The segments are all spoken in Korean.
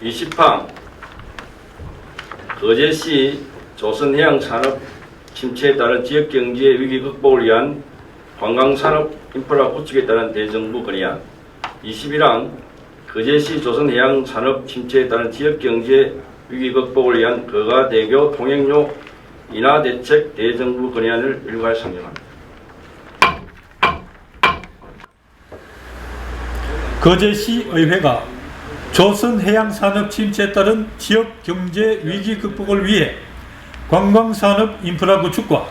20항 거제시 조선해양산업 침체에 따른 지역경제 위기 극복을 위한 관광산업 인프라 구축에 따른 대정부 건의안. 21항 거제시 조선해양산업 침체에 따른 지역경제 위기 극복을 위한 거가대교 통행료 인하 대책 대정부 건의안을 일괄 상정합니다. 거제시 의회가 조선해양산업 침체에 따른 지역경제 위기 극복을 위해 관광산업 인프라 구축과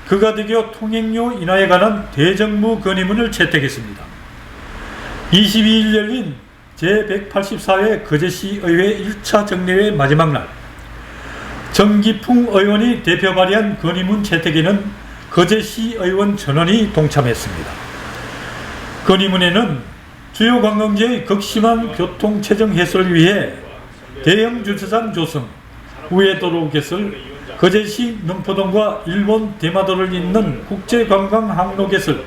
거가대교 통행료 인하에 관한 대정부 건의문을 채택했습니다. 22일 열린 제184회 거제시의회 1차 정례회 마지막 날, 정기풍 의원이 대표 발의한 건의문 채택에는 거제시의원 전원이 동참했습니다. 건의문에는 주요 관광지의 극심한 교통체증 해소를 위해 대형 주차장 조성, 우회도로 개설, 거제시 능포동과 일본 대마도를 잇는 국제관광 항로 개설,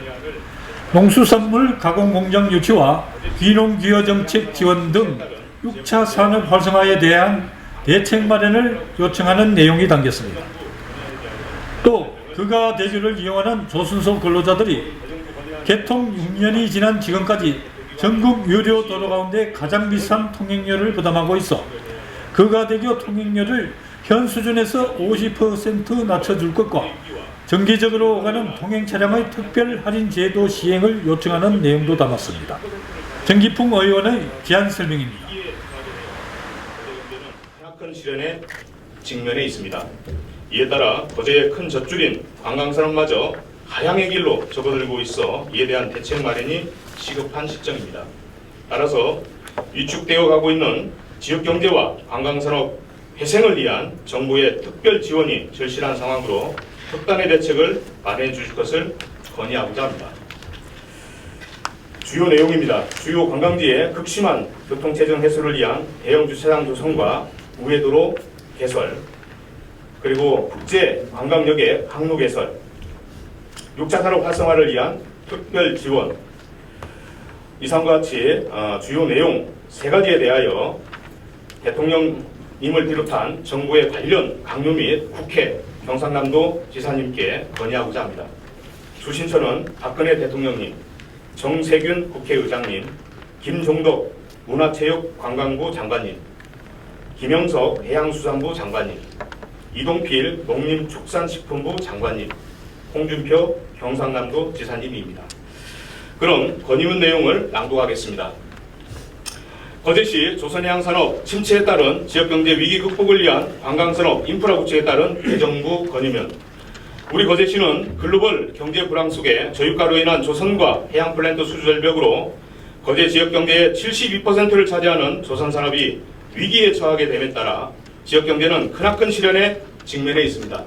농수산물 가공공장 유치와 귀농귀허정책 지원 등 6차 산업 활성화에 대한 대책 마련을 요청하는 내용이 담겼습니다. 또 거가대교를 이용하는 조선소 근로자들이 개통 6년이 지난 지금까지 전국 유료 도로 가운데 가장 비싼 통행료를 부담하고 있어 거가대교 통행료를 현 수준에서 50% 낮춰줄 것과 정기적으로 오가는 통행 차량의 특별 할인 제도 시행을 요청하는 내용도 담았습니다. 정기풍 의원의 제안 설명입니다. 큰 시련에 직면해 있습니다. 이에 따라 거제의 큰 젖줄인 관광산업마저 하향의 길로 접어들고 있어 이에 대한 대책 마련이 시급한 시점입니다. 따라서 위축되어 가고 있는 지역경제와 관광산업 회생을 위한 정부의 특별 지원이 절실한 상황으로 특단의 대책을 마련해 주실 것을 건의하고자 합니다. 주요 내용입니다. 주요 관광지의 극심한 교통체증 해소를 위한 대형 주차장 조성과 우회도로 개설, 그리고 국제 관광역의 항로 개설, 6차 산업 활성화를 위한 특별 지원, 이상과 같이 주요 내용 3가지에 대하여 대통령님을 비롯한 정부의 관련 강요 및 국회, 경상남도 지사님께 건의하고자 합니다. 주신처는 박근혜 대통령님, 정세균 국회의장님, 김종덕 문화체육관광부 장관님, 김영석 해양수산부 장관님, 이동필 농림축산식품부 장관님, 홍준표 경상남도 지사님입니다. 그럼 건의문 내용을 낭독하겠습니다. 거제시 조선해양산업 침체에 따른 지역경제 위기 극복을 위한 관광산업 인프라 구축에 따른 대정부 건의문. 우리 거제시는 글로벌 경제 불황 속에 저유가로 인한 조선과 해양플랜트 수주 절벽으로 거제 지역경제의 72%를 차지하는 조선산업이 위기에 처하게 됨에 따라 지역경제는 크나큰 시련에 직면해 있습니다.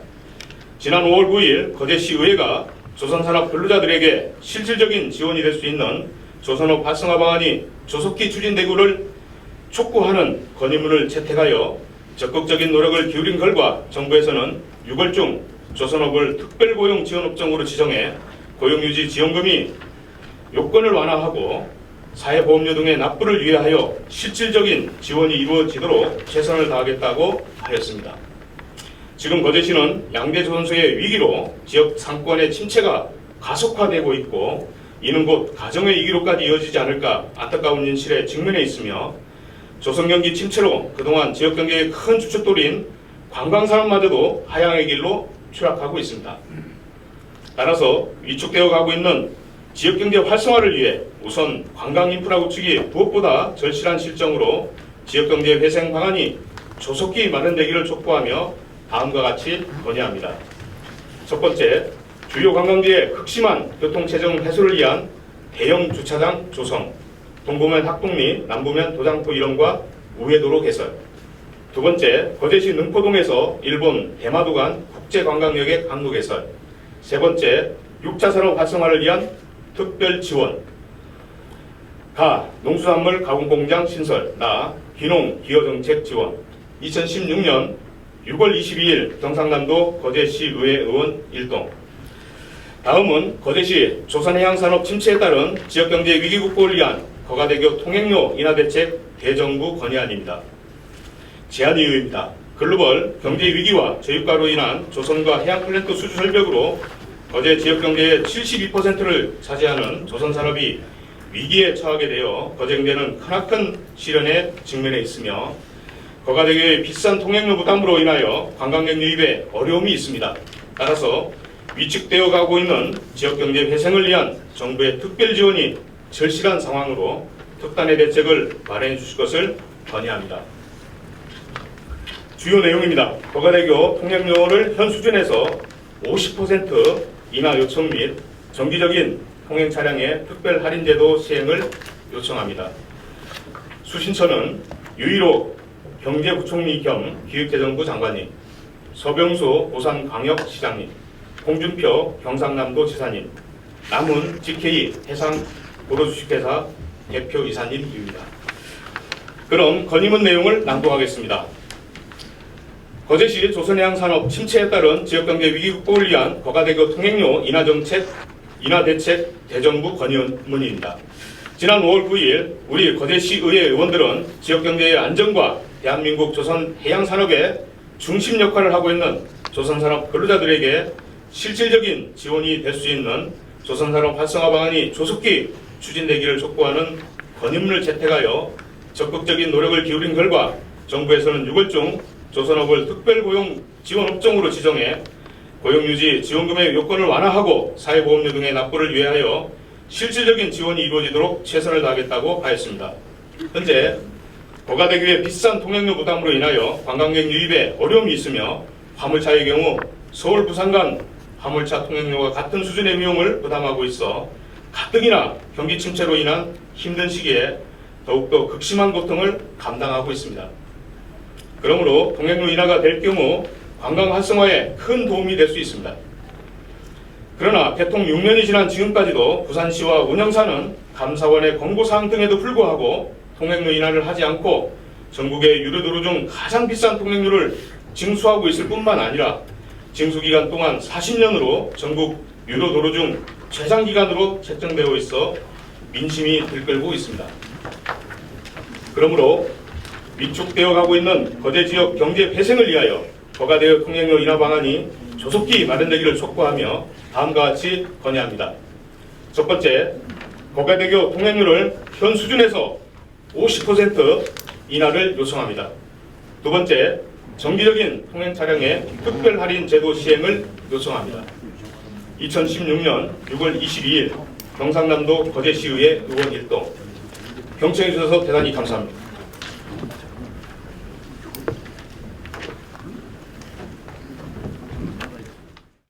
지난 5월 9일 거제시의회가 조선산업 근로자들에게 실질적인 지원이 될 수 있는 조선업 활성화 방안이 조속히 추진되기를 촉구하는 건의문을 채택하여 적극적인 노력을 기울인 결과 정부에서는 6월 중 조선업을 특별고용 지원업종으로 지정해 고용유지 지원금이 요건을 완화하고 사회보험료 등의 납부를 유예하여 실질적인 지원이 이루어지도록 최선을 다하겠다고 하였습니다. 지금 거제시는 양대 조선소의 위기로 지역 상권의 침체가 가속화되고 있고 이는 곧 가정의 위기로까지 이어지지 않을까 안타까운 현실에 직면해 있으며 조선경기 침체로 그동안 지역경제의 큰 주춧돌인 관광산업마저도 하향의 길로 추락하고 있습니다. 따라서 위축되어 가고 있는 지역경제 활성화를 위해 우선 관광인프라 구축이 무엇보다 절실한 실정으로 지역경제 회생 방안이 조속히 마련되기를 촉구하며 다음과 같이 건의합니다. 첫 번째, 주요 관광지의 극심한 교통체증 해소를 위한 대형 주차장 조성, 동부면 학동리, 남부면 도장포 일원과 우회도로 개설. 두 번째, 거제시 능포동에서 일본 대마도 간 국제관광역의 항로 개설. 세 번째, 6차 산업 활성화를 위한 특별 지원. 가, 농수산물 가공공장 신설. 나, 귀농귀허정책 지원. 2016년 6월 22일 경상남도 거제시의회 의원 1동. 다음은 거제시 조선해양산업 침체에 따른 지역경제 위기 극복을 위한 거가대교 통행료 인하 대책 대정부 건의안입니다. 제한 이유입니다. 글로벌 경제 위기와 저유가로 인한 조선과 해양 플랜트 수주 절벽으로 거제 지역 경제의 72%를 차지하는 조선 산업이 위기에 처하게 되어 거제 경제는 크나큰 시련에 직면해 있으며 거가대교의 비싼 통행료 부담으로 인하여 관광객 유입에 어려움이 있습니다. 따라서 위축되어 가고 있는 지역 경제 회생을 위한 정부의 특별 지원이 절실한 상황으로 특단의 대책을 마련해 주실 것을 건의합니다. 주요 내용입니다. 거가대교 통행료를 현 수준에서 50% 인하 요청 및 정기적인 통행 차량의 특별 할인 제도 시행을 요청합니다. 수신처는 유일호 경제부총리 겸 기획재정부 장관님, 서병수 부산광역시장님, 홍준표 경상남도 지사님, 남은 GK 해상도로주식회사 대표이사님입니다. 그럼 건의문 내용을 낭독하겠습니다. 거제시 조선해양산업 침체에 따른 지역경제 위기 극복을 위한 거가대교 통행료 인하 대책 대정부 건의문입니다. 지난 5월 9일 우리 거제시 의회 의원들은 지역경제의 안정과 대한민국 조선해양산업의 중심 역할을 하고 있는 조선산업 근로자들에게 실질적인 지원이 될 수 있는 조선산업 활성화 방안이 조속히 추진되기를 촉구하는 건의문을 채택하여 적극적인 노력을 기울인 결과 정부에서는 6월 중 조선업을 특별고용 지원업종으로 지정해 고용유지 지원금의 요건을 완화하고 사회보험료 등의 납부를 위하여 실질적인 지원이 이루어지도록 최선을 다하겠다고 하였습니다. 현재 거가대교의 비싼 통행료 부담으로 인하여 관광객 유입에 어려움이 있으며 화물차의 경우 서울 부산 간 화물차 통행료와 같은 수준의 비용을 부담하고 있어 가뜩이나 경기 침체로 인한 힘든 시기에 더욱더 극심한 고통을 감당하고 있습니다. 그러므로 통행료 인하가 될 경우 관광 활성화에 큰 도움이 될 수 있습니다. 그러나 개통 6년이 지난 지금까지도 부산시와 운영사는 감사원의 권고사항 등에도 불구하고 통행료 인하를 하지 않고 전국의 유료도로 중 가장 비싼 통행료를 징수하고 있을 뿐만 아니라 징수기간 동안 40년으로 전국 유료도로 중 최장기간으로 책정되어 있어 민심이 들끓고 있습니다. 그러므로 위축되어 가고 있는 거제 지역 경제 회생을 위하여 거가대교 통행료 인하 방안이 조속히 마련되기를 촉구하며 다음과 같이 건의합니다. 첫 번째, 거가대교 통행료를 현 수준에서 50% 인하를 요청합니다. 두 번째, 정기적인 통행 차량의 특별 할인 제도 시행을 요청합니다. 2016년 6월 22일 경상남도 거제시의회 의원 일동 경청해 주셔서 대단히 감사합니다.